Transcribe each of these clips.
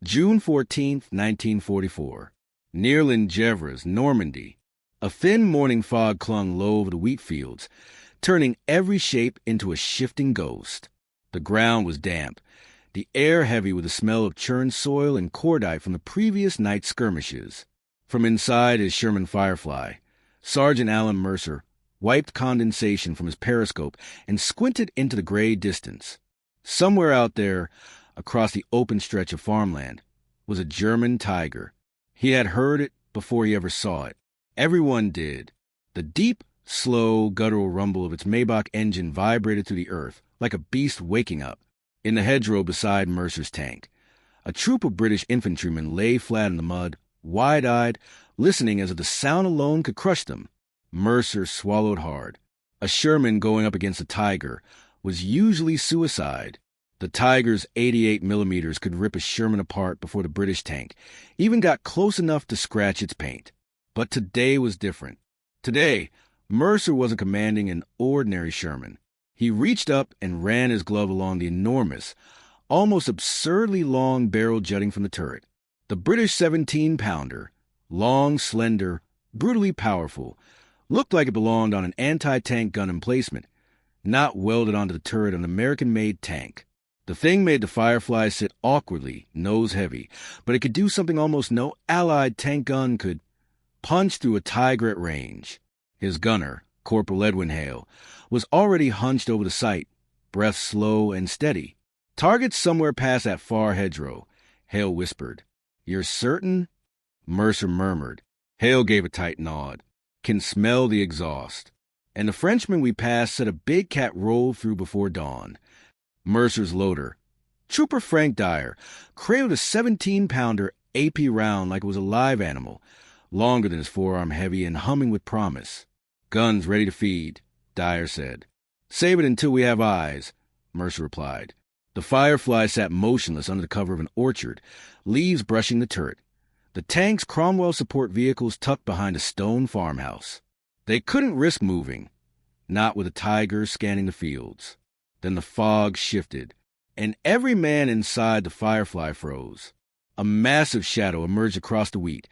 June 14, 1944. Near L'Ingevres, Normandy. A thin morning fog clung low over the wheat fields, turning every shape into a shifting ghost. The ground was damp, the air heavy with the smell of churned soil and cordite from the previous night's skirmishes. From inside his Sherman Firefly, Sergeant Alan Mercer wiped condensation from his periscope and squinted into the gray distance. Somewhere out there, across the open stretch of farmland, was a German Tiger. He had heard it before he ever saw it. Everyone did. The deep, slow, guttural rumble of its Maybach engine vibrated through the earth, like a beast waking up. In the hedgerow beside Mercer's tank, a troop of British infantrymen lay flat in the mud, wide-eyed, listening as if the sound alone could crush them. Mercer swallowed hard. A Sherman going up against a Tiger was usually suicide. The Tiger's 88 millimeters could rip a Sherman apart before the British tank even got close enough to scratch its paint. But today was different. Today, Mercer wasn't commanding an ordinary Sherman. He reached up and ran his glove along the enormous, almost absurdly long barrel jutting from the turret. The British 17-pounder, long, slender, brutally powerful, looked like it belonged on an anti-tank gun emplacement, not welded onto the turret of an American-made tank. The thing made the Firefly sit awkwardly, nose-heavy, but it could do something almost no Allied tank gun could: punch through a Tiger at range. His gunner, Corporal Edwin Hale, was already hunched over the sight, breath slow and steady. "Target's somewhere past that far hedgerow," Hale whispered. "You're certain?" Mercer murmured. Hale gave a tight nod. "Can smell the exhaust." And the Frenchman we passed said a big cat rolled through before dawn. Mercer's loader, Trooper Frank Dyer, cradled a 17-pounder AP round like it was a live animal, longer than his forearm heavy and humming with promise. "Guns ready to feed," Dyer said. "Save it until we have eyes," Mercer replied. The Firefly sat motionless under the cover of an orchard, leaves brushing the turret. The tank's Cromwell support vehicles tucked behind a stone farmhouse. They couldn't risk moving, not with a Tiger scanning the fields. Then the fog shifted, and every man inside the Firefly froze. A massive shadow emerged across the wheat,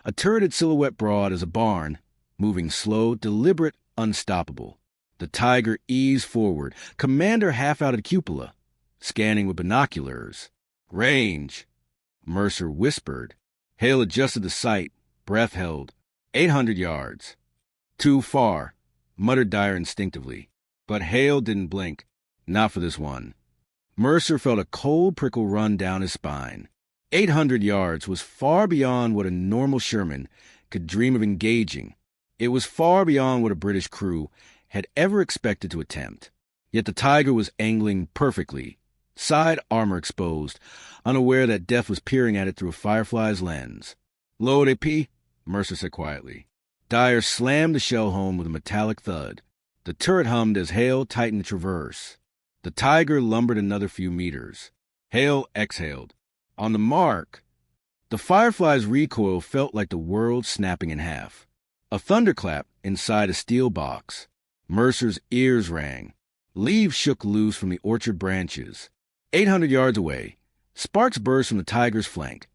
a turreted silhouette broad as a barn, moving slow, deliberate, unstoppable. The Tiger eased forward, commander half out of the cupola, scanning with binoculars. "Range," Mercer whispered. Hale adjusted the sight, breath held. 800 yards. "Too far," muttered Dyer instinctively. But Hale didn't blink. Not for this one. Mercer felt a cold prickle run down his spine. 800 yards was far beyond what a normal Sherman could dream of engaging. It was far beyond what a British crew had ever expected to attempt. Yet the Tiger was angling perfectly, side armor exposed, unaware that death was peering at it through a Firefly's lens. "Load AP," Mercer said quietly. Dyer slammed the shell home with a metallic thud. The turret hummed as Hale tightened the traverse. The Tiger lumbered another few meters. Hale exhaled. On the mark. The Firefly's recoil felt like the world snapping in half. A thunderclap inside a steel box. Mercer's ears rang. Leaves shook loose from the orchard branches. 800 yards away, sparks burst from the Tiger's flank,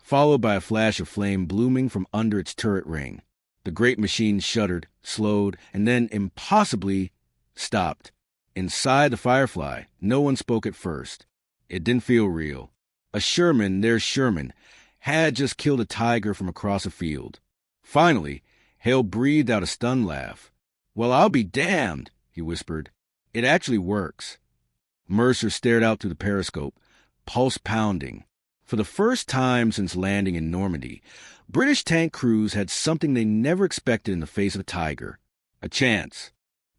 followed by a flash of flame blooming from under its turret ring. The great machine shuddered, slowed, and then impossibly stopped. Inside the Firefly, no one spoke at first. It didn't feel real. A Sherman, their Sherman, had just killed a Tiger from across a field. Finally, Hale breathed out a stunned laugh. "Well, I'll be damned," he whispered. "It actually works." Mercer stared out through the periscope, pulse pounding. For the first time since landing in Normandy, British tank crews had something they never expected in the face of a Tiger. A chance.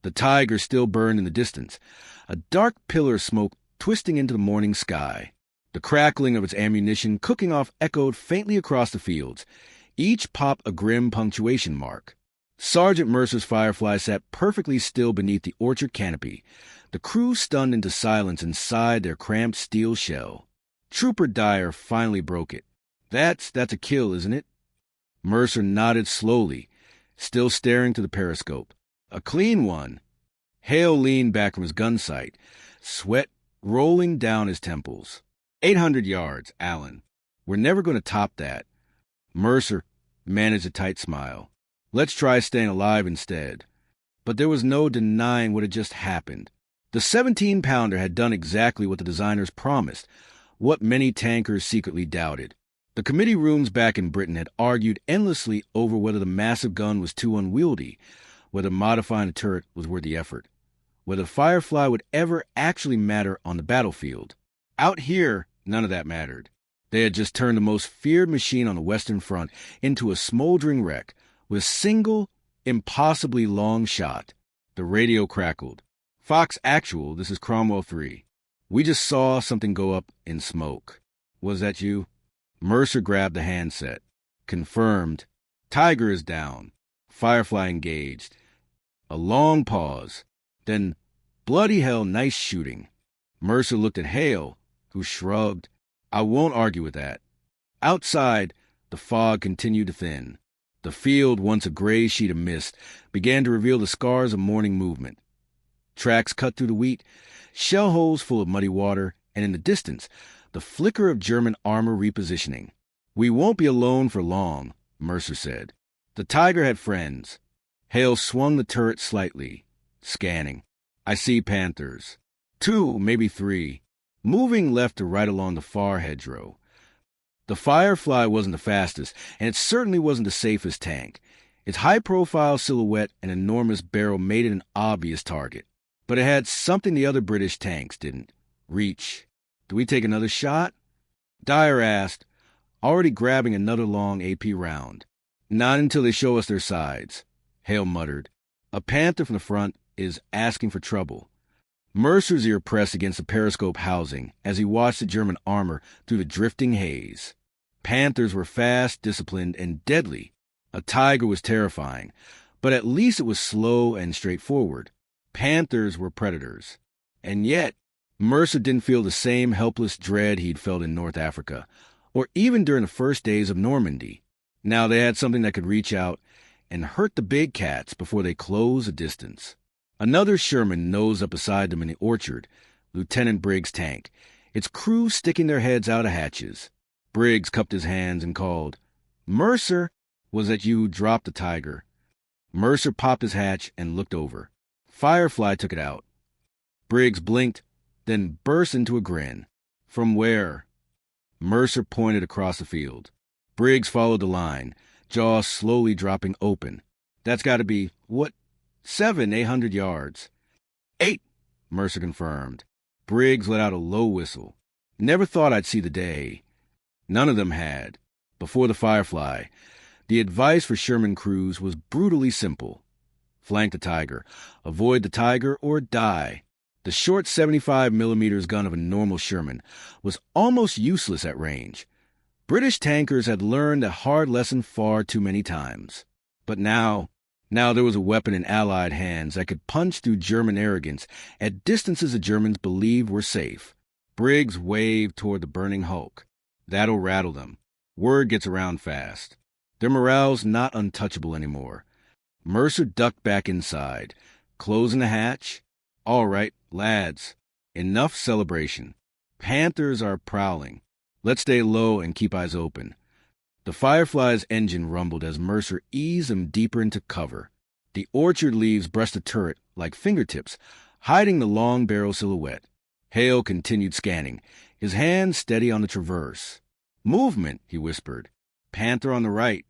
The Tiger still burned in the distance, a dark pillar of smoke twisting into the morning sky. The crackling of its ammunition cooking off echoed faintly across the fields, each pop a grim punctuation mark. Sergeant Mercer's Firefly sat perfectly still beneath the orchard canopy, the crew stunned into silence inside their cramped steel shell. Trooper Dyer finally broke it. That's a kill, isn't it?" Mercer nodded slowly, still staring through the periscope. "A clean one." Hale leaned back from his gun sight, sweat rolling down his temples. 800 yards, Allen. We're never going to top that. Mercer managed a tight smile. Let's try staying alive instead. But there was no denying what had just happened. The 17-pounder had done exactly what the designers promised, what many tankers secretly doubted. The committee rooms back in Britain had argued endlessly over whether the massive gun was too unwieldy, whether modifying a turret was worth the effort, whether Firefly would ever actually matter on the battlefield. Out here, none of that mattered. They had just turned the most feared machine on the Western Front into a smoldering wreck with a single, impossibly long shot. The radio crackled. Fox Actual, this is Cromwell 3. We just saw something go up in smoke. Was that you? Mercer grabbed the handset. Confirmed. Tiger is down. Firefly engaged. A long pause. Then, bloody hell, nice shooting. Mercer looked at Hale, who shrugged. I won't argue with that. Outside, the fog continued to thin. The field, once a gray sheet of mist, began to reveal the scars of morning movement. Tracks cut through the wheat, shell holes full of muddy water, and in the distance, the flicker of German armor repositioning. We won't be alone for long, Mercer said. The Tiger had friends. Hale swung the turret slightly, scanning. I see Panthers. 2, maybe 3, moving left to right along the far hedgerow. The Firefly wasn't the fastest, and it certainly wasn't the safest tank. Its high-profile silhouette and enormous barrel made it an obvious target. But it had something the other British tanks didn't. Reach. Do we take another shot? Dyer asked, already grabbing another long AP round. Not until they show us their sides, Hale muttered. A Panther from the front is asking for trouble. Mercer's ear pressed against the periscope housing as he watched the German armor through the drifting haze. Panthers were fast, disciplined, and deadly. A Tiger was terrifying, but at least it was slow and straightforward. Panthers were predators. And yet, Mercer didn't feel the same helpless dread he'd felt in North Africa, or even during the first days of Normandy. Now they had something that could reach out and hurt the big cats before they closed the distance. Another Sherman nosed up beside them in the orchard, Lieutenant Briggs' tank, its crew sticking their heads out of hatches. Briggs cupped his hands and called, Mercer! Was that you who dropped the Tiger? Mercer popped his hatch and looked over. Firefly took it out. Briggs blinked, then burst into a grin. From where? Mercer pointed across the field. Briggs followed the line, jaw slowly dropping open. That's got to be, 700-800 yards. 8, Mercer confirmed. Briggs let out a low whistle. Never thought I'd see the day. None of them had. Before the Firefly, the advice for Sherman crews was brutally simple. Flank the Tiger, avoid the Tiger, or die. The short 75mm gun of a normal Sherman was almost useless at range. British tankers had learned a hard lesson far too many times. But now there was a weapon in Allied hands that could punch through German arrogance at distances the Germans believed were safe. Briggs waved toward the burning hulk. That'll rattle them. Word gets around fast. Their morale's not untouchable anymore. Mercer ducked back inside, closing the hatch. All right, lads. Enough celebration. Panthers are prowling. Let's stay low and keep eyes open. The Firefly's engine rumbled as Mercer eased them deeper into cover. The orchard leaves brushed the turret like fingertips, hiding the long barrel silhouette. Hale continued scanning, his hand steady on the traverse. Movement, he whispered. Panther on the right.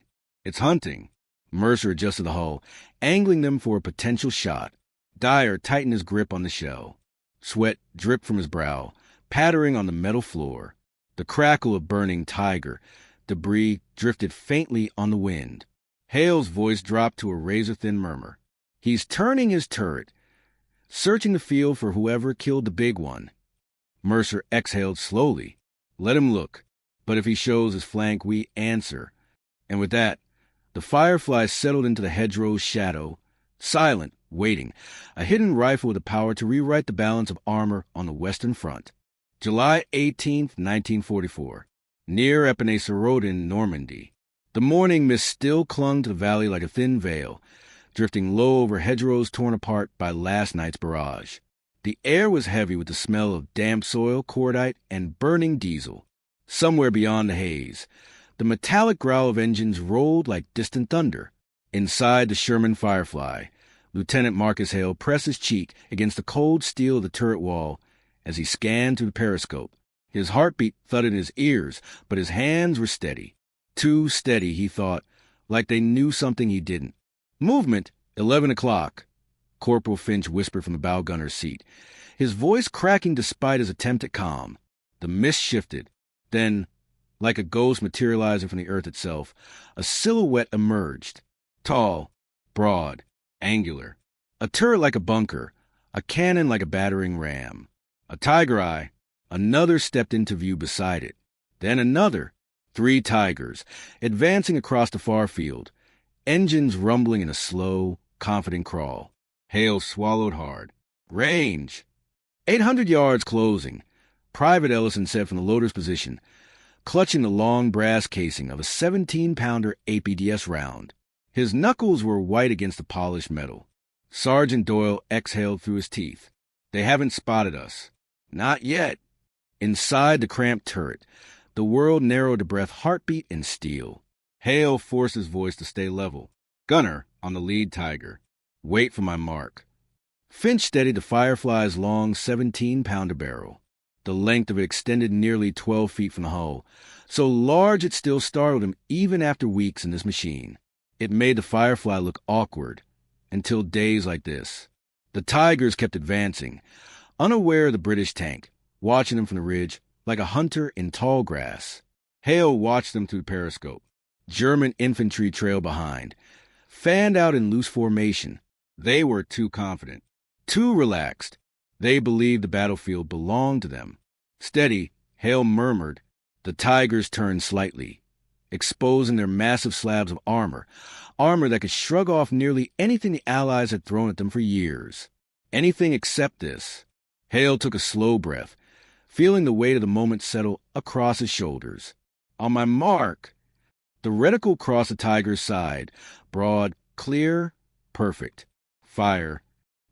It's hunting. Mercer adjusted the hull, angling them for a potential shot. Dyer tightened his grip on the shell. Sweat dripped from his brow, pattering on the metal floor. The crackle of burning Tiger debris drifted faintly on the wind. Hale's voice dropped to a razor-thin murmur. He's turning his turret, searching the field for whoever killed the big one. Mercer exhaled slowly. Let him look, but if he shows his flank, we answer. And with that, the Firefly settled into the hedgerow's shadow, silent, waiting, a hidden rifle with the power to rewrite the balance of armor on the Western Front. July 18th, 1944. Near Epinay-sur-Rhode in Normandy. The morning mist still clung to the valley like a thin veil, drifting low over hedgerows torn apart by last night's barrage. The air was heavy with the smell of damp soil, cordite, and burning diesel. Somewhere beyond the haze, the metallic growl of engines rolled like distant thunder. Inside the Sherman Firefly, Lieutenant Marcus Hale pressed his cheek against the cold steel of the turret wall as he scanned through the periscope. His heartbeat thudded in his ears, but his hands were steady. Too steady, he thought, like they knew something he didn't. "Movement, 11 o'clock," Corporal Finch whispered from the bow gunner's seat, his voice cracking despite his attempt at calm. The mist shifted. Then, like a ghost materializing from the earth itself, a silhouette emerged. Tall, broad, angular. A turret like a bunker, a cannon like a battering ram. A tiger eye. Another stepped into view beside it. Then another. 3 tigers, advancing across the far field, engines rumbling in a slow, confident crawl. Hale swallowed hard. "Range." 800 yards closing, Private Ellison said from the loader's position, clutching the long brass casing of a 17-pounder APDS round. His knuckles were white against the polished metal. Sergeant Doyle exhaled through his teeth. "They haven't spotted us." "Not yet." Inside the cramped turret, the world narrowed to breath heartbeat and steel. Hale forced his voice to stay level. "Gunner on the lead tiger. Wait for my mark." Finch steadied the Firefly's long 17-pounder barrel. The length of it extended nearly 12 feet from the hull, so large it still startled him even after weeks in this machine. It made the Firefly look awkward, until days like this. The tigers kept advancing, unaware of the British tank, watching them from the ridge like a hunter in tall grass. Hale watched them through the periscope. German infantry trailed behind, fanned out in loose formation. They were too confident, too relaxed. They believed the battlefield belonged to them. "Steady," Hale murmured. The tigers turned slightly, exposing their massive slabs of armor that could shrug off nearly anything the Allies had thrown at them for years. Anything except this. Hale took a slow breath, feeling the weight of the moment settle across his shoulders. "On my mark." The reticle crossed the tiger's side, broad, clear, perfect. Fire.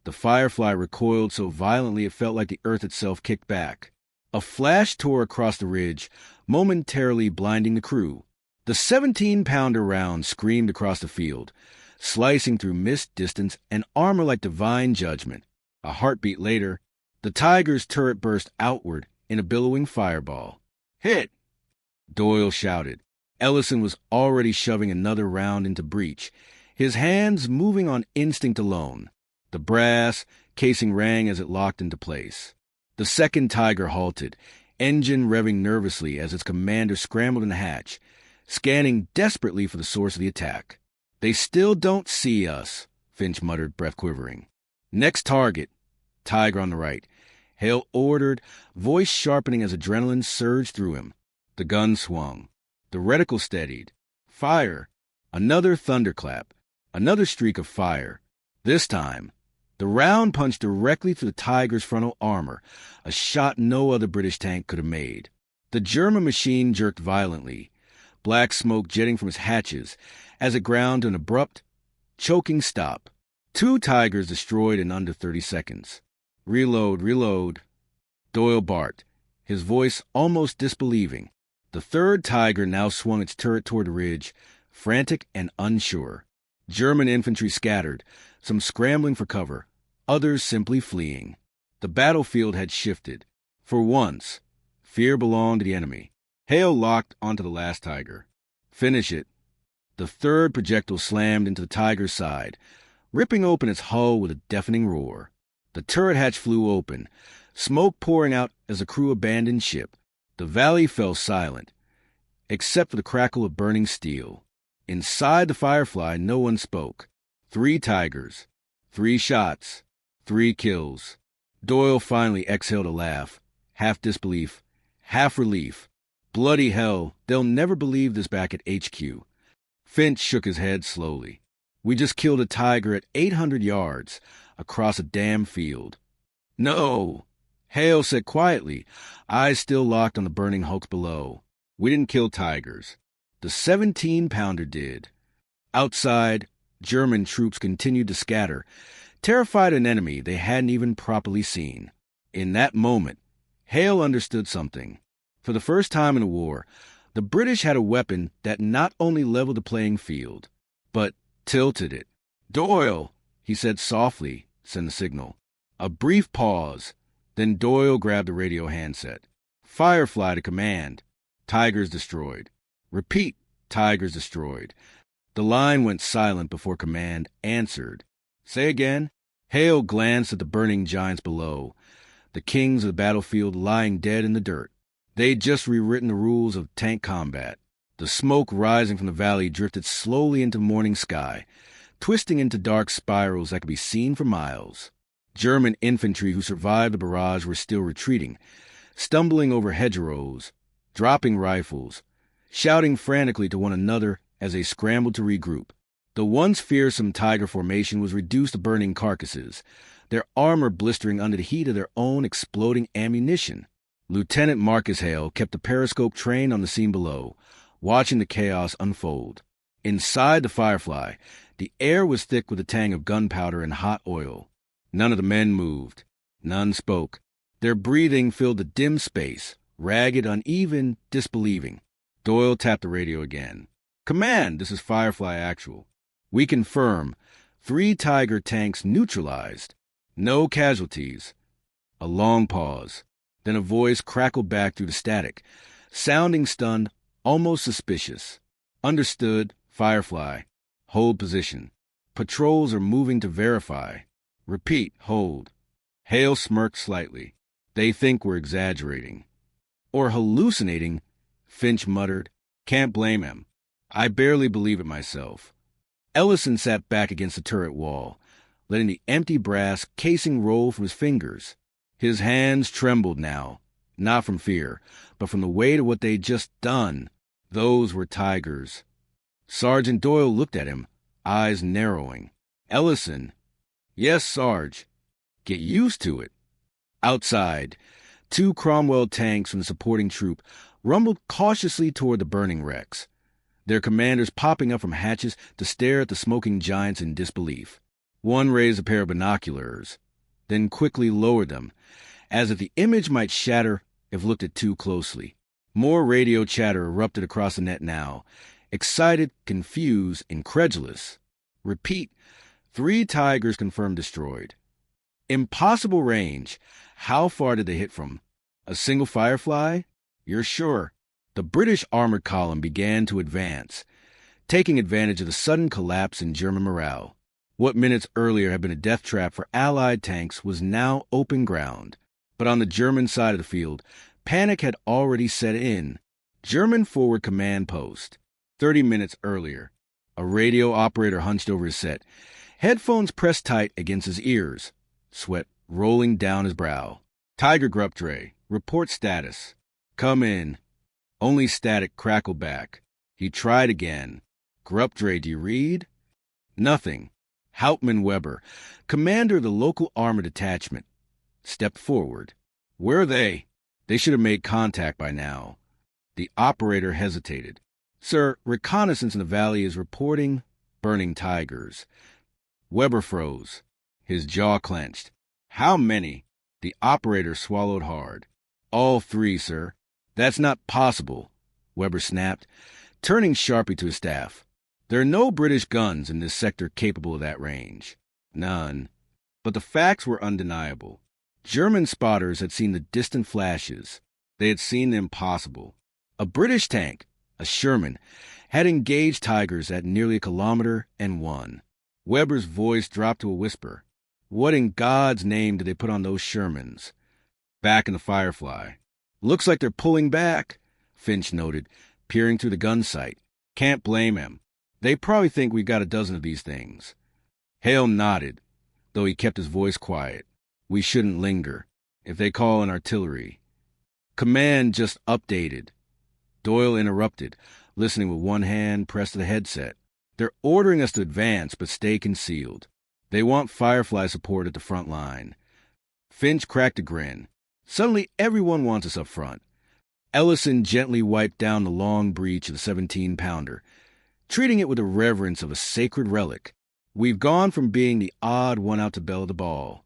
The Firefly recoiled so violently it felt like the earth itself kicked back. A flash tore across the ridge, momentarily blinding the crew. The 17-pounder round screamed across the field, slicing through mist, distance, and armor like divine judgment. A heartbeat later, the tiger's turret burst outward in a billowing fireball. "Hit!" Doyle shouted. Ellison was already shoving another round into breach, his hands moving on instinct alone. The brass casing rang as it locked into place. The second tiger halted, engine revving nervously as its commander scrambled in the hatch, scanning desperately for the source of the attack. "They still don't see us," Finch muttered, breath quivering. "Next target." Tiger on the right. Hale ordered, voice sharpening as adrenaline surged through him. The gun swung. The reticle steadied. Fire. Another thunderclap. Another streak of fire. This time, the round punched directly through the Tiger's frontal armor, a shot no other British tank could have made. The German machine jerked violently, black smoke jetting from its hatches as it ground to an abrupt, choking stop. 2 Tigers destroyed in under 30 seconds. "Reload, reload," Doyle barked, his voice almost disbelieving. The 3rd Tiger now swung its turret toward the ridge, frantic and unsure. German infantry scattered, some scrambling for cover, others simply fleeing. The battlefield had shifted. For once, fear belonged to the enemy. Hale locked onto the last Tiger. "Finish it." The 3rd projectile slammed into the Tiger's side, ripping open its hull with a deafening roar. The turret hatch flew open, smoke pouring out as the crew abandoned ship. The valley fell silent, except for the crackle of burning steel. Inside the Firefly, no one spoke. 3 Tigers, 3 shots, 3 kills. Doyle finally exhaled a laugh, half disbelief, half relief. Bloody hell, they'll never believe this back at HQ. Finch shook his head slowly. "We just killed a Tiger at 800 yards, across a damn field." "No," Hale said quietly, eyes still locked on the burning hulks below. "We didn't kill Tigers. The 17-pounder did." Outside, German troops continued to scatter, terrified of an enemy they hadn't even properly seen. In that moment, Hale understood something. For the first time in the war, the British had a weapon that not only leveled the playing field, but tilted it. "Doyle," he said softly, send the signal. A brief pause, then Doyle grabbed the radio handset. "Firefly to command. Tigers destroyed. Repeat, Tigers destroyed." The line went silent before command answered. "Say again." Hale glanced at the burning giants below, the kings of the battlefield lying dead in the dirt. They'd just rewritten the rules of tank combat. The smoke rising from the valley drifted slowly into the morning sky, twisting into dark spirals that could be seen for miles. German infantry who survived the barrage were still retreating, stumbling over hedgerows, dropping rifles, shouting frantically to one another as they scrambled to regroup. The once fearsome Tiger formation was reduced to burning carcasses, their armor blistering under the heat of their own exploding ammunition. Lieutenant Marcus Hale kept the periscope trained on the scene below, watching the chaos unfold. Inside the Firefly, the air was thick with the tang of gunpowder and hot oil. None of the men moved. None spoke. Their breathing filled the dim space, ragged, uneven, disbelieving. Doyle tapped the radio again. "Command, this is Firefly Actual. We confirm 3 Tiger tanks neutralized. No casualties." A long pause. Then a voice crackled back through the static, sounding stunned, almost suspicious. "Understood, Firefly. Hold position. Patrols are moving to verify. Repeat, hold." Hale smirked slightly. "They think we're exaggerating." "Or hallucinating," Finch muttered. "Can't blame him. I barely believe it myself." Ellison sat back against the turret wall, letting the empty brass casing roll from his fingers. His hands trembled now, not from fear, but from the weight of what they'd just done. Those were Tigers. Sergeant Doyle looked at him, eyes narrowing. "Ellison." "Yes, Sarge." "Get used to it." Outside, 2 Cromwell tanks from the supporting troop rumbled cautiously toward the burning wrecks, their commanders popping up from hatches to stare at the smoking giants in disbelief. One raised a pair of binoculars, then quickly lowered them, as if the image might shatter if looked at too closely. More radio chatter erupted across the net now, excited, confused, incredulous. "Repeat, 3 Tigers confirmed destroyed." "Impossible range. How far did they hit from? A single Firefly? You're sure?" The British armored column began to advance, taking advantage of the sudden collapse in German morale. What minutes earlier had been a death trap for Allied tanks was now open ground. But on the German side of the field, panic had already set in. German forward command post. 30 minutes earlier. A radio operator hunched over his set, headphones pressed tight against his ears, sweat rolling down his brow. "Tiger Gruptre, report status." "Come in." Only static crackled back. He tried again. "Gruptre, do you read?" Nothing. Hauptmann Weber, commander of the local armor detachment, stepped forward. "Where are they?" They should have made contact by now. The operator hesitated. "Sir, reconnaissance in the valley is reporting burning Tigers." Weber froze. His jaw clenched. "How many?" The operator swallowed hard. "All 3, sir." "That's not possible," Weber snapped, turning sharply to his staff. "There are no British guns in this sector capable of that range." None. But the facts were undeniable. German spotters had seen the distant flashes. They had seen the impossible. A British tank, a Sherman, had engaged Tigers at nearly 1 kilometer and won. Weber's voice dropped to a whisper. "What in God's name did they put on those Shermans?" "Back in the Firefly." "Looks like they're pulling back," Finch noted, peering through the gun sight. "Can't blame him. They probably think we've got a dozen of these things." Hale nodded, though he kept his voice quiet. "We shouldn't linger. If they call in artillery." Command just updated. Doyle interrupted, listening with one hand pressed to the headset. "They're ordering us to advance, but stay concealed. They want Firefly support at the front line." Finch cracked a grin. Suddenly, everyone wants us up front. Ellison gently wiped down the long breech of the 17-pounder, treating it with the reverence of a sacred relic. "We've gone from being the odd one out to bellow the ball."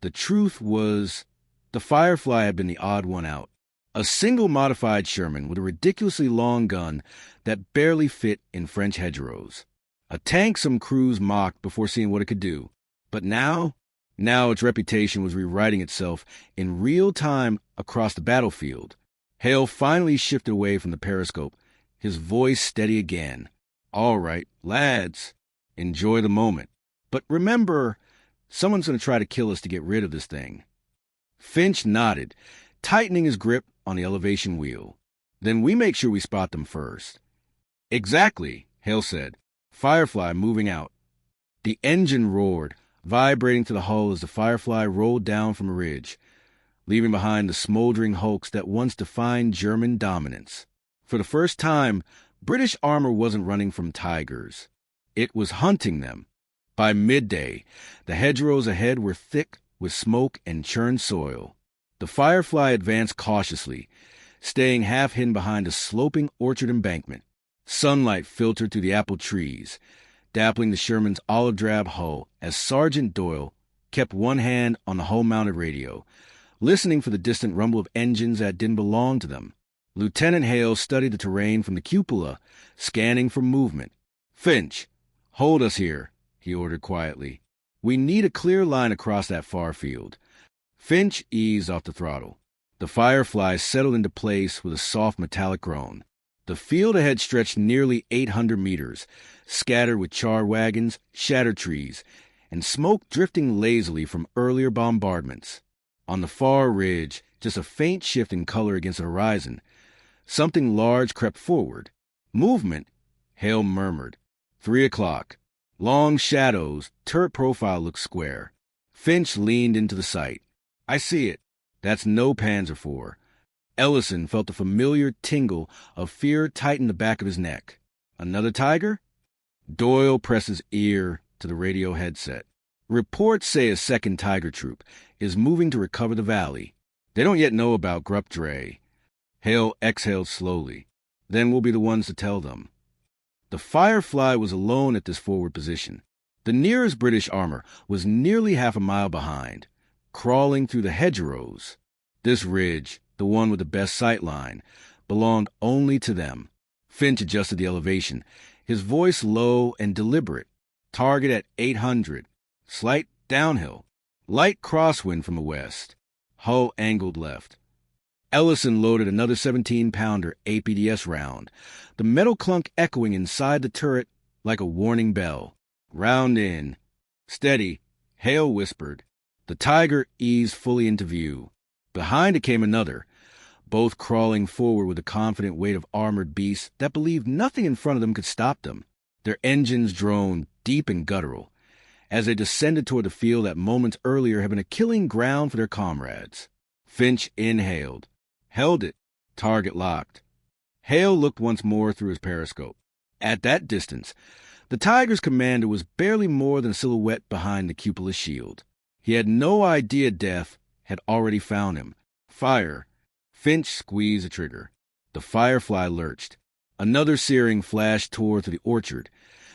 The truth was, the Firefly had been the odd one out. A single modified Sherman with a ridiculously long gun that barely fit in French hedgerows. A tank some crews mocked before seeing what it could do. But now its reputation was rewriting itself in real time across the battlefield. Hale finally shifted away from the periscope, his voice steady again. All right, lads, enjoy the moment. But remember, someone's going to try to kill us to get rid of this thing. Finch nodded, tightening his grip on the elevation wheel. Then we make sure we spot them first. Exactly, Hale said, Firefly moving out. The engine roared, vibrating to the hull as the Firefly rolled down from a ridge, leaving behind the smoldering hulks that once defined German dominance. For the first time, British armor wasn't running from tigers. It was hunting them. By midday, the hedgerows ahead were thick with smoke and churned soil. The Firefly advanced cautiously, staying half hidden behind a sloping orchard embankment. Sunlight filtered through the apple trees, dappling the Sherman's olive-drab hull as Sergeant Doyle kept one hand on the hull-mounted radio, listening for the distant rumble of engines that didn't belong to them. Lieutenant Hale studied the terrain from the cupola, scanning for movement. "Finch, hold us here," he ordered quietly. "We need a clear line across that far field." Finch eased off the throttle. The Firefly settled into place with a soft metallic groan. The field ahead stretched nearly 800 meters, scattered with charred wagons, shattered trees, and smoke drifting lazily from earlier bombardments. On the far ridge, just a faint shift in color against the horizon, something large crept forward. "Movement," Hale murmured. 3 o'clock. Long shadows, turret profile looked square. Finch leaned into the sight. "I see it. That's no Panzer IV." Ellison felt the familiar tingle of fear tighten the back of his neck. "Another Tiger?" Doyle pressed his ear to the radio headset. "Reports say a second Tiger troop is moving to recover the valley. They don't yet know about Grupp Dre." Hale exhaled slowly. "Then we'll be the ones to tell them." The Firefly was alone at this forward position. The nearest British armor was nearly half a mile behind, crawling through the hedgerows. This ridge, the one with the best sight line, belonged only to them. Finch adjusted the elevation, his voice low and deliberate. "Target at 800. Slight downhill. Light crosswind from the west. Hull angled left." Ellison loaded another 17-pounder APDS round, the metal clunk echoing inside the turret like a warning bell. "Round in." "Steady," Hale whispered. The Tiger eased fully into view. Behind it came another, both crawling forward with the confident weight of armored beasts that believed nothing in front of them could stop them. Their engines droned deep and guttural as they descended toward the field that moments earlier had been a killing ground for their comrades. Finch inhaled, held it, target locked. Hale looked once more through his periscope. At that distance, the Tiger's commander was barely more than a silhouette behind the cupola shield. He had no idea death had already found him. "Fire." Finch squeezed the trigger. The Firefly lurched. Another searing flash tore through the orchard,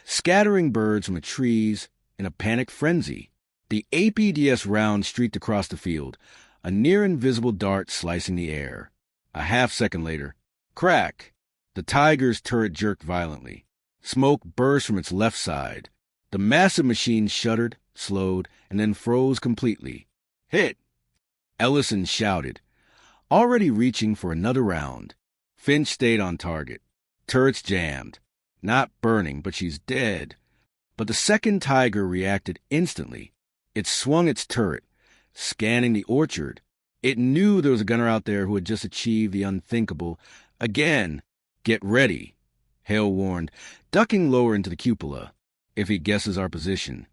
scattering birds from the trees in a panic frenzy. The APDS round streaked across the field, a near-invisible dart slicing the air. A half-second later, crack! The Tiger's turret jerked violently. Smoke burst from its left side. The massive machine shuddered, slowed, and then froze completely. "Hit!" Ellison shouted, already reaching for another round. Finch stayed on target. Turrets jammed. Not burning, but she's dead. But the second Tiger reacted instantly. It swung its turret, scanning the orchard. It knew there was a gunner out there who had just achieved the unthinkable. Again, "Get ready," Hale warned, ducking lower into the cupola. "If he guesses our position."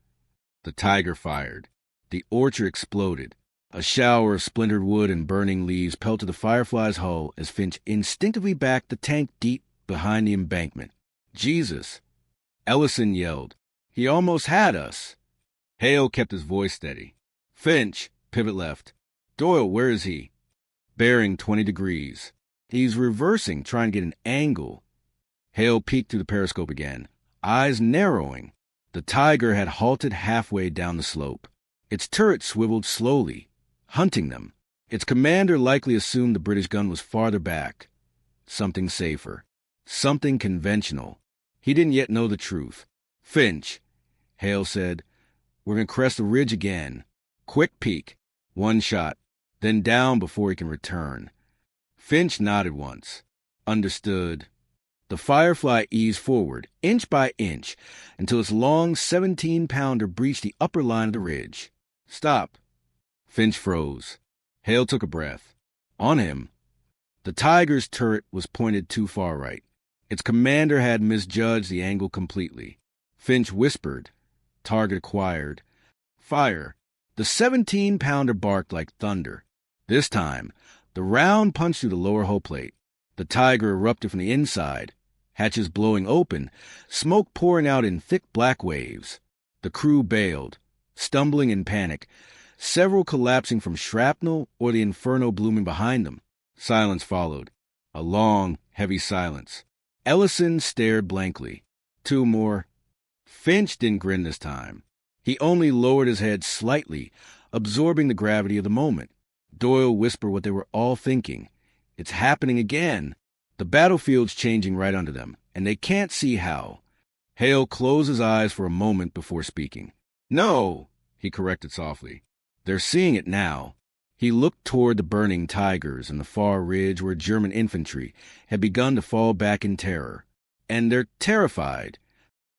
The Tiger fired. The orchard exploded. A shower of splintered wood and burning leaves pelted the Firefly's hull as Finch instinctively backed the tank deep behind the embankment. "Jesus!" Ellison yelled. "He almost had us." Hale kept his voice steady. "Finch, pivot left. Doyle, where is he?" "Bearing 20 degrees. He's reversing, trying to get an angle." Hale peeked through the periscope again, eyes narrowing. The Tiger had halted halfway down the slope. Its turret swiveled slowly, hunting them. Its commander likely assumed the British gun was farther back. Something safer. Something conventional. He didn't yet know the truth. "Finch," Hale said, "we're going to crest the ridge again. Quick peek. One shot. Then down before he can return." Finch nodded once. Understood. The Firefly eased forward, inch by inch, until its long 17-pounder breached the upper line of the ridge. "Stop." Finch froze. Hale took a breath. On him. The Tiger's turret was pointed too far right. Its commander had misjudged the angle completely. Finch whispered. Target acquired. Fire. The 17-pounder barked like thunder. This time, the round punched through the lower hull plate. The Tiger erupted from the inside, hatches blowing open, smoke pouring out in thick black waves. The crew bailed, stumbling in panic, several collapsing from shrapnel or the inferno blooming behind them. Silence followed. A long, heavy silence. Ellison stared blankly. Two more. Finch didn't grin this time. He only lowered his head slightly, absorbing the gravity of the moment. Doyle whispered what they were all thinking. It's happening again. The battlefield's changing right under them, and they can't see how. Hale closed his eyes for a moment before speaking. "No," he corrected softly. "They're seeing it now." He looked toward the burning Tigers and the far ridge where German infantry had begun to fall back in terror. And they're terrified.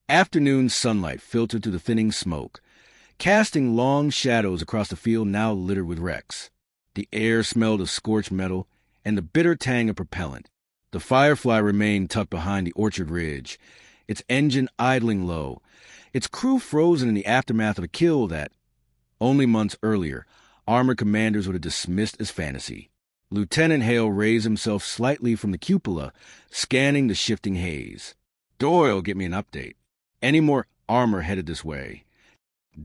Afternoon sunlight filtered through the thinning smoke, casting long shadows across the field now littered with wrecks. The air smelled of scorched metal and the bitter tang of propellant. The Firefly remained tucked behind the orchard ridge, its engine idling low, its crew frozen in the aftermath of a kill that, only months earlier, armored commanders would have dismissed as fantasy. Lieutenant Hale raised himself slightly from the cupola, scanning the shifting haze. "Doyle, get me an update. Any more armor headed this way?"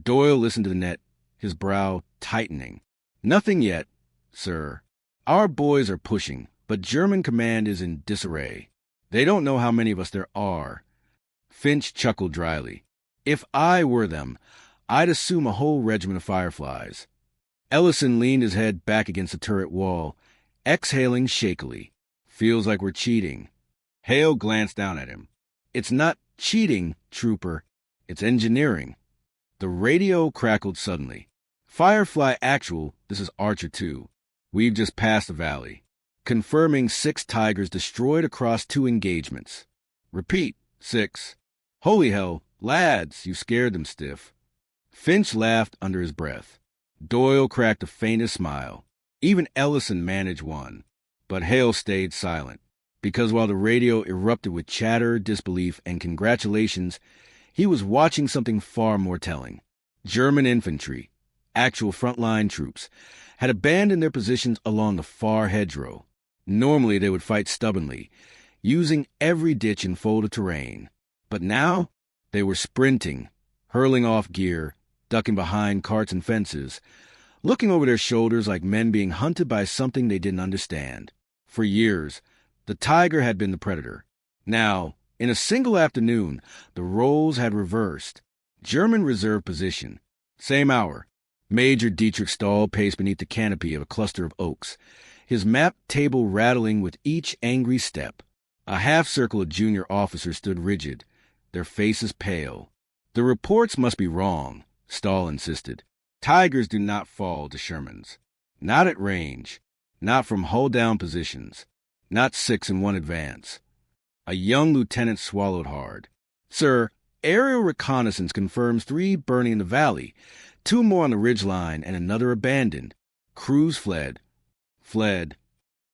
Doyle listened to the net, his brow tightening. "Nothing yet, sir. Our boys are pushing, but German command is in disarray. They don't know how many of us there are." Finch chuckled dryly. "If I were them, I'd assume a whole regiment of Fireflies." Ellison leaned his head back against the turret wall, exhaling shakily. "Feels like we're cheating." Hale glanced down at him. "It's not cheating, trooper. It's engineering." The radio crackled suddenly. "Firefly Actual, this is Archer 2. We've just passed the valley. Confirming 6 Tigers destroyed across 2 engagements. Repeat, 6. Holy hell, lads, you scared them stiff." Finch laughed under his breath. Doyle cracked the faintest smile. Even Ellison managed one. But Hale stayed silent, because while the radio erupted with chatter, disbelief, and congratulations, he was watching something far more telling. German infantry, actual frontline troops, had abandoned their positions along the far hedgerow. Normally they would fight stubbornly, using every ditch and fold of terrain. But now they were sprinting, hurling off gear, ducking behind carts and fences, looking over their shoulders like men being hunted by something they didn't understand. For years, the Tiger had been the predator. Now, in a single afternoon, the roles had reversed. German reserve position. Same hour. Major Dietrich Stahl paced beneath the canopy of a cluster of oaks, his map table rattling with each angry step. A half-circle of junior officers stood rigid, their faces pale. "The reports must be wrong," Stahl insisted. "Tigers do not fall to Shermans. Not at range. Not from hull-down positions. Not 6 in one advance." A young lieutenant swallowed hard. "Sir, aerial reconnaissance confirms 3 burning in the valley, 2 more on the ridgeline, and another abandoned. Crews fled." "Fled."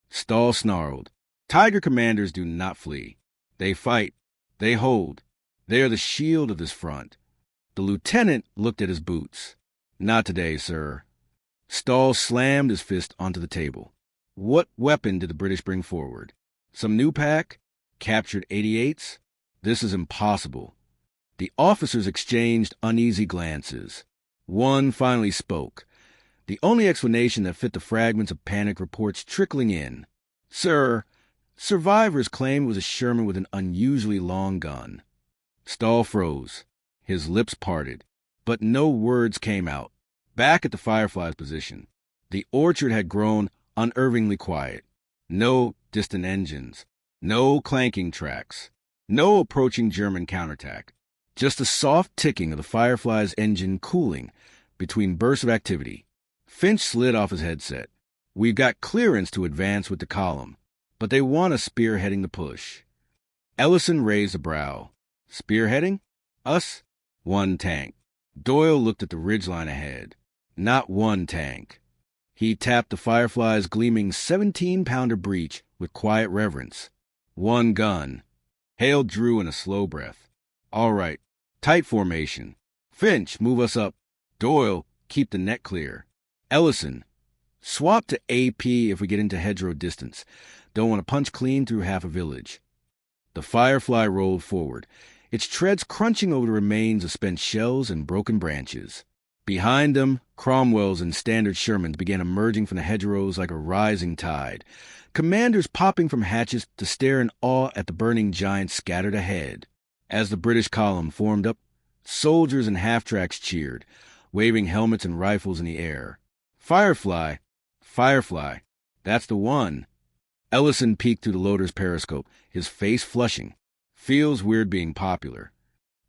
Stahl snarled. "Tiger commanders do not flee. They fight. They hold. They are the shield of this front." The lieutenant looked at his boots. "Not today, sir." Stahl slammed his fist onto the table. "What weapon did the British bring forward? Some new pack? Captured 88s? This is impossible." The officers exchanged uneasy glances. One finally spoke, the only explanation that fit the fragments of panic reports trickling in. "Sir, survivors claim it was a Sherman with an unusually long gun." Stahl froze. His lips parted, but no words came out. Back at the Firefly's position, The orchard had grown unnervingly quiet. No distant engines, no clanking tracks, no approaching German counterattack. Just the soft ticking of the Firefly's engine cooling between bursts of activity. Finch slid off his headset. We've got clearance to advance with the column, but they want us spearheading the push. Ellison raised a brow. Spearheading? Us? One tank. Doyle looked at the ridgeline ahead. Not one tank. He tapped the Firefly's gleaming 17-pounder breech with quiet reverence. One gun. Hale drew in a slow breath. All right. Tight formation. Finch, move us up. Doyle, keep the net clear. Ellison, swap to AP if we get into hedgerow distance. Don't want to punch clean through half a village. The Firefly rolled forward, its treads crunching over the remains of spent shells and broken branches. Behind them, Cromwells and standard Shermans began emerging from the hedgerows like a rising tide, commanders popping from hatches to stare in awe at the burning giants scattered ahead. As the British column formed up, soldiers and half-tracks cheered, waving helmets and rifles in the air. Firefly, Firefly, that's the one. Ellison peeked through the loader's periscope, his face flushing. Feels weird being popular.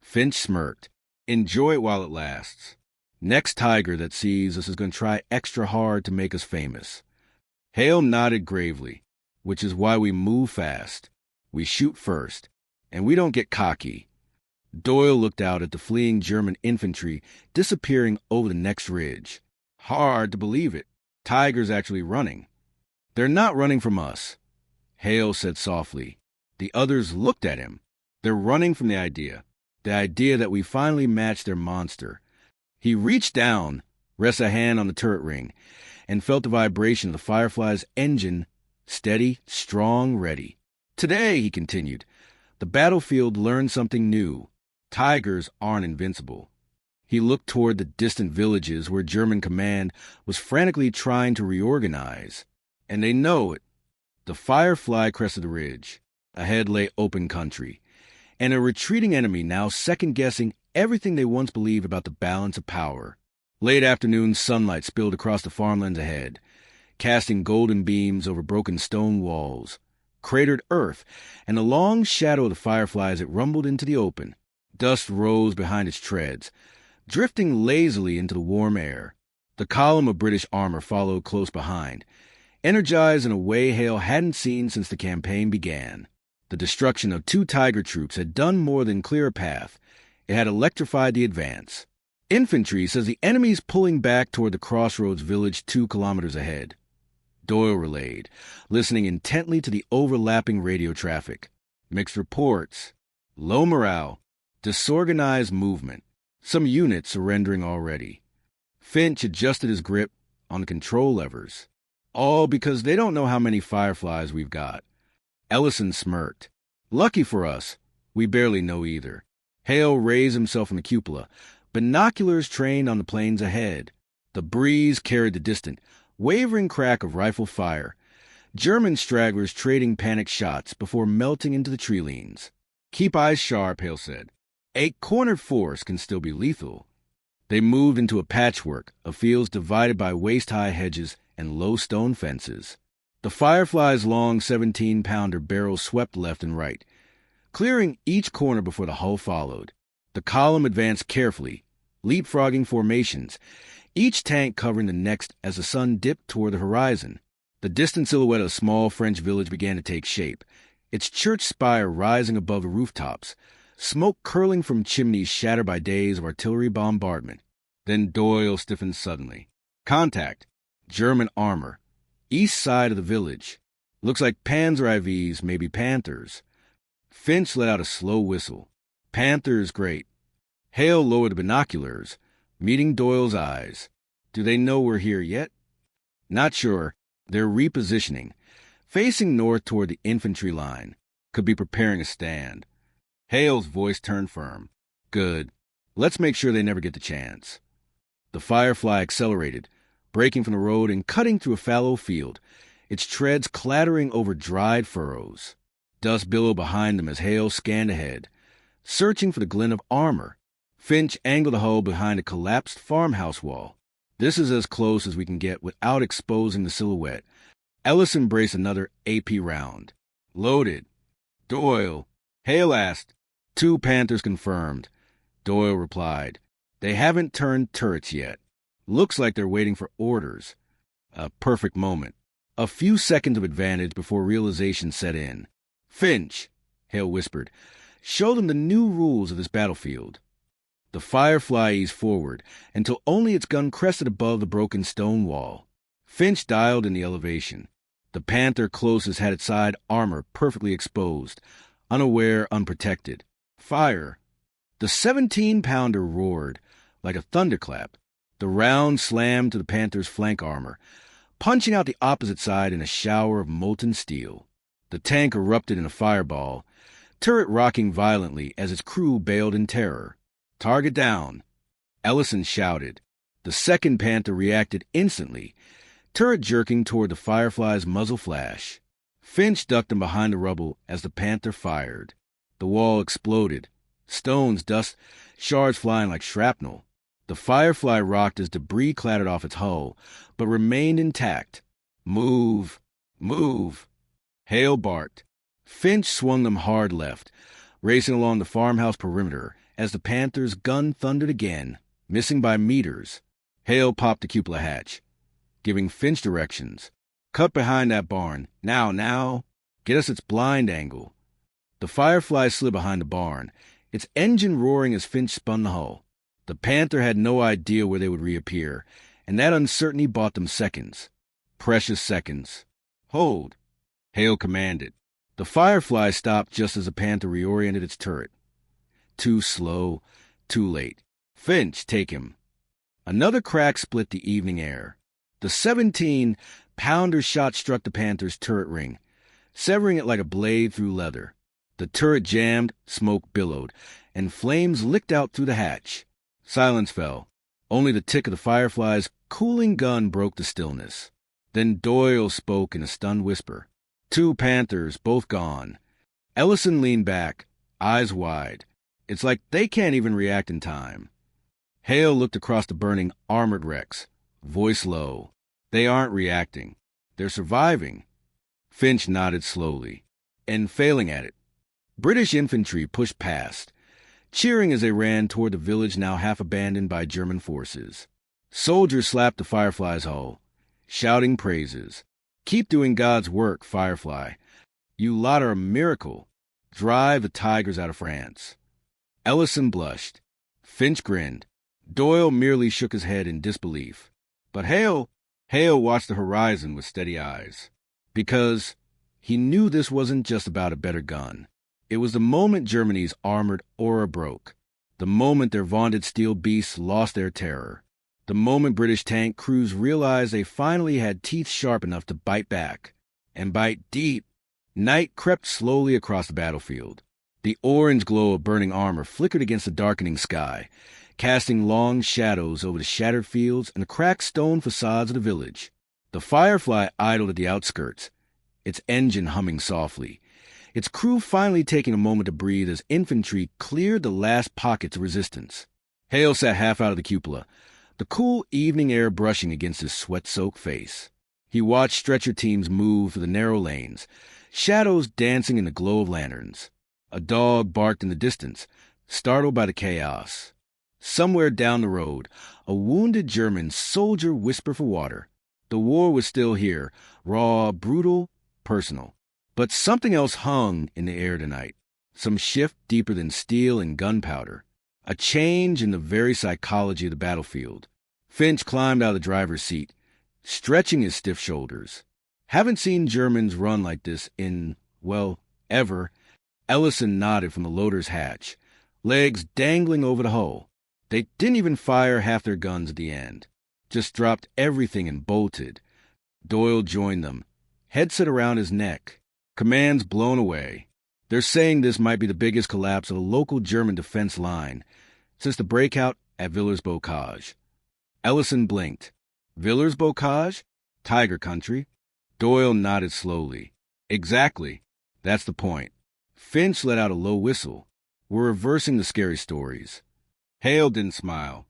Finch smirked. Enjoy it while it lasts. Next tiger that sees us is going to try extra hard to make us famous. Hale nodded gravely, which is why we move fast. We shoot first, and we don't get cocky. Doyle looked out at the fleeing German infantry disappearing over the next ridge. Hard to believe it. Tigers actually running. They're not running from us, Hale said softly. The others looked at him. They're running from the idea that we finally matched their monster. He reached down, rested a hand on the turret ring, and felt the vibration of the Firefly's engine, steady, strong, ready. Today, he continued, the battlefield learned something new. Tigers aren't invincible. He looked toward the distant villages where German command was frantically trying to reorganize. And they know it. The Firefly crested the ridge. Ahead lay open country, and a retreating enemy now second-guessing everything they once believed about the balance of power. Late afternoon sunlight spilled across the farmlands ahead, casting golden beams over broken stone walls, cratered earth, and the long shadow of the Firefly as it rumbled into the open. Dust rose behind its treads, drifting lazily into the warm air. The column of British armor followed close behind, energized in a way Hale hadn't seen since the campaign began. The destruction of 2 Tiger troops had done more than clear a path. It had electrified the advance. Infantry says the enemy's pulling back toward the crossroads village 2 kilometers ahead. Doyle relayed, listening intently to the overlapping radio traffic. Mixed reports. Low morale. Disorganized movement. Some units surrendering already. Finch adjusted his grip on the control levers. All because they don't know how many Fireflies we've got. Ellison smirked. Lucky for us, we barely know either. Hale raised himself in the cupola, binoculars trained on the plains ahead. The breeze carried the distant, wavering crack of rifle fire. German stragglers trading panicked shots before melting into the tree leans. Keep eyes sharp, Hale said. A cornered force can still be lethal. They moved into a patchwork of fields divided by waist-high hedges and low stone fences. The Firefly's long 17-pounder barrels swept left and right, clearing each corner before the hull followed. The column advanced carefully, leapfrogging formations, each tank covering the next as the sun dipped toward the horizon. The distant silhouette of a small French village began to take shape, its church spire rising above the rooftops, smoke curling from chimneys shattered by days of artillery bombardment. Then Doyle stiffened suddenly. Contact. German armor. East side of the village. Looks like Panzer IVs, maybe Panthers. Finch let out a slow whistle. Panthers, great. Hale lowered the binoculars, meeting Doyle's eyes. Do they know we're here yet? Not sure. They're repositioning. Facing north toward the infantry line. Could be preparing a stand. Hale's voice turned firm. Good. Let's make sure they never get the chance. The Firefly accelerated, breaking from the road and cutting through a fallow field, its treads clattering over dried furrows. Dust billowed behind them as Hale scanned ahead, searching for the glint of armor. Finch angled the hull behind a collapsed farmhouse wall. This is as close as we can get without exposing the silhouette. Ellison braced another AP round. Loaded. Doyle. Hale asked. 2 Panthers confirmed. Doyle replied. They haven't turned turrets yet. Looks like they're waiting for orders. A perfect moment. A few seconds of advantage before realization set in. Finch, Hale whispered. Show them the new rules of this battlefield. The Firefly eased forward until only its gun crested above the broken stone wall. Finch dialed in the elevation. The Panther closest had its side armor perfectly exposed, unaware, unprotected. Fire. The 17-pounder roared like a thunderclap. The round slammed to the Panther's flank armor, punching out the opposite side in a shower of molten steel. The tank erupted in a fireball, turret rocking violently as its crew bailed in terror. Target down. Ellison shouted. The second Panther reacted instantly, turret jerking toward the Firefly's muzzle flash. Finch ducked him behind the rubble as the Panther fired. The wall exploded. Stones, dust, shards flying like shrapnel. The Firefly rocked as debris clattered off its hull, but remained intact. Move! Move! Hale barked. Finch swung them hard left, racing along the farmhouse perimeter as the Panther's gun thundered again, missing by meters. Hale popped the cupola hatch, giving Finch directions. Cut behind that barn. Now. Get us its blind angle. The Firefly slid behind the barn, its engine roaring as Finch spun the hull. The Panther had no idea where they would reappear, and that uncertainty bought them seconds. Precious seconds. Hold, Hale commanded. The Firefly stopped just as the Panther reoriented its turret. Too slow, too late. Finch, take him. Another crack split the evening air. The 17-pounder shot struck the Panther's turret ring, severing it like a blade through leather. The turret jammed, smoke billowed, and flames licked out through the hatch. Silence fell. Only the tick of the Firefly's cooling gun broke the stillness. Then Doyle spoke in a stunned whisper. 2 Panthers, both gone. Ellison leaned back, eyes wide. It's like they can't even react in time. Hale looked across the burning armored wrecks, voice low. They aren't reacting. They're surviving. Finch nodded slowly, and failing at it. British infantry pushed past, cheering as they ran toward the village now half abandoned by German forces. Soldiers slapped the Firefly's hull, shouting praises. Keep doing God's work, Firefly. You lot are a miracle. Drive the tigers out of France. Ellison blushed. Finch grinned. Doyle merely shook his head in disbelief. But Hale watched the horizon with steady eyes. Because he knew this wasn't just about a better gun. It was the moment Germany's armored aura broke, the moment their vaunted steel beasts lost their terror, the moment British tank crews realized they finally had teeth sharp enough to bite back, and bite deep. Night crept slowly across the battlefield. The orange glow of burning armor flickered against the darkening sky, casting long shadows over the shattered fields and the cracked stone facades of the village. The Firefly idled at the outskirts, its engine humming softly, its crew finally taking a moment to breathe as infantry cleared the last pockets of resistance. Hale sat half out of the cupola, the cool evening air brushing against his sweat-soaked face. He watched stretcher teams move through the narrow lanes, shadows dancing in the glow of lanterns. A dog barked in the distance, startled by the chaos. Somewhere down the road, a wounded German soldier whispered for water. The war was still here, raw, brutal, personal. But something else hung in the air tonight, some shift deeper than steel and gunpowder, a change in the very psychology of the battlefield. Finch climbed out of the driver's seat, stretching his stiff shoulders. Haven't seen Germans run like this in, well, ever. Ellison nodded from the loader's hatch, legs dangling over the hull. They didn't even fire half their guns at the end, just dropped everything and bolted. Doyle joined them, headset around his neck. Commands blown away. They're saying this might be the biggest collapse of a local German defense line since the breakout at Villers-Bocage. Ellison blinked. Villers-Bocage? Tiger country? Doyle nodded slowly. Exactly. That's the point. Finch let out a low whistle. We're reversing the scary stories. Hale didn't smile.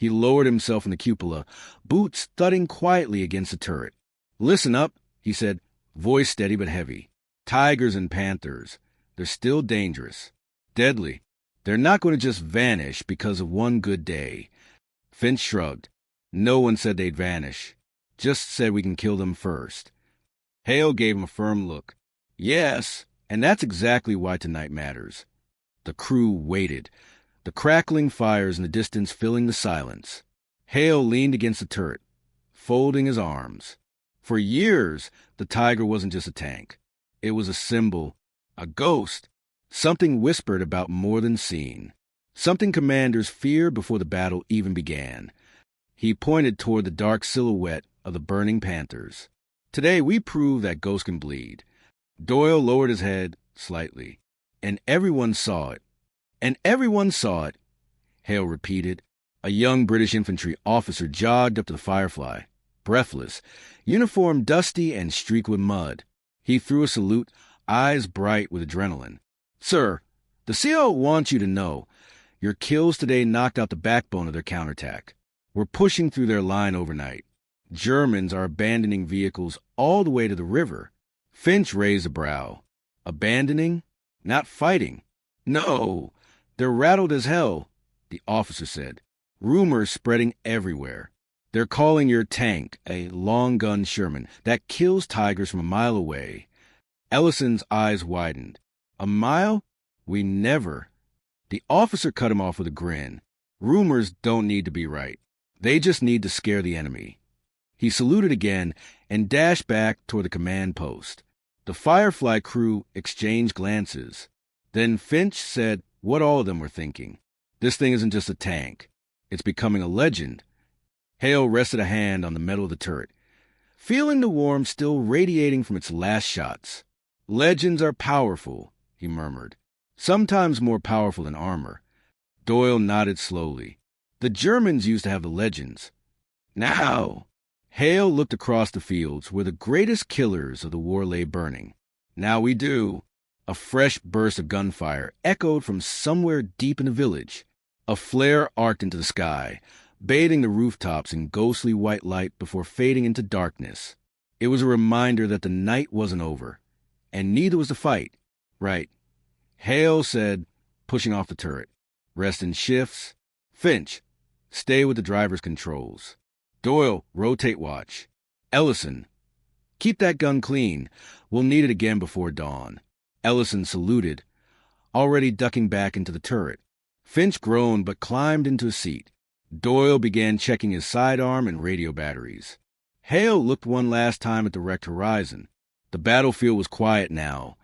He lowered himself in the cupola, boots thudding quietly against the turret. "Listen up," he said, voice steady but heavy. "Tigers and panthers. They're still dangerous. Deadly. They're not going to just vanish because of one good day." Finch shrugged. "No one said they'd vanish. Just said we can kill them first." Hale gave him a firm look. "Yes, and that's exactly why tonight matters." The crew waited, the crackling fires in the distance filling the silence. Hale leaned against the turret, folding his arms. For years, the Tiger wasn't just a tank. It was a symbol, a ghost, something whispered about more than seen, something commanders feared before the battle even began. He pointed toward the dark silhouette of the burning panthers. "Today we prove that ghosts can bleed." Doyle lowered his head slightly. "And everyone saw it. And everyone saw it," Hale repeated. A young British infantry officer jogged up to the Firefly, breathless, uniform dusty and streaked with mud. He threw a salute, eyes bright with adrenaline. "Sir, the CO wants you to know, your kills today knocked out the backbone of their counterattack. We're pushing through their line overnight. Germans are abandoning vehicles all the way to the river." Finch raised a brow. "Abandoning? Not fighting?" "No, they're rattled as hell," the officer said. "Rumors spreading everywhere. They're calling your tank a long-gun Sherman that kills tigers from a mile away." Ellison's eyes widened. "A mile? We never." The officer cut him off with a grin. "Rumors don't need to be right. They just need to scare the enemy." He saluted again and dashed back toward the command post. The Firefly crew exchanged glances. Then Finch said what all of them were thinking. "This thing isn't just a tank. It's becoming a legend." Hale rested a hand on the metal of the turret, feeling the warmth still radiating from its last shots. "Legends are powerful," he murmured. "Sometimes more powerful than armor." Doyle nodded slowly. "The Germans used to have the legends. Now," Hale looked across the fields where the greatest killers of the war lay burning. "Now we do." A fresh burst of gunfire echoed from somewhere deep in the village. A flare arced into the sky, bathing the rooftops in ghostly white light before fading into darkness. It was a reminder that the night wasn't over, and neither was the fight. "Right," Hale said, pushing off the turret. "Rest in shifts. Finch, stay with the driver's controls. Doyle, rotate watch. Ellison, keep that gun clean. We'll need it again before dawn." Ellison saluted, already ducking back into the turret. Finch groaned but climbed into a seat. Doyle began checking his sidearm and radio batteries. Hale looked one last time at the wrecked horizon. The battlefield was quiet now,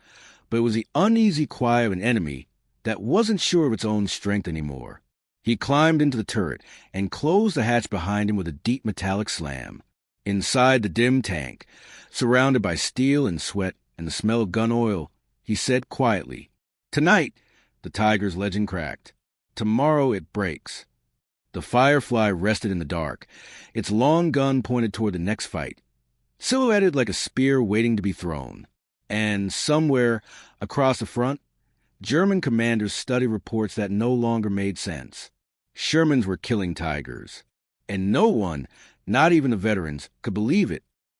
but it was the uneasy quiet of an enemy that wasn't sure of its own strength anymore. He climbed into the turret and closed the hatch behind him with a deep metallic slam. Inside the dim tank, surrounded by steel and sweat and the smell of gun oil, he said quietly, "Tonight, the Tiger's legend cracked. Tomorrow it breaks." The Firefly rested in the dark, its long gun pointed toward the next fight, silhouetted like a spear waiting to be thrown. And somewhere across the front, German commanders studied reports that no longer made sense. Shermans were killing tigers, and no one, not even the veterans, could believe it.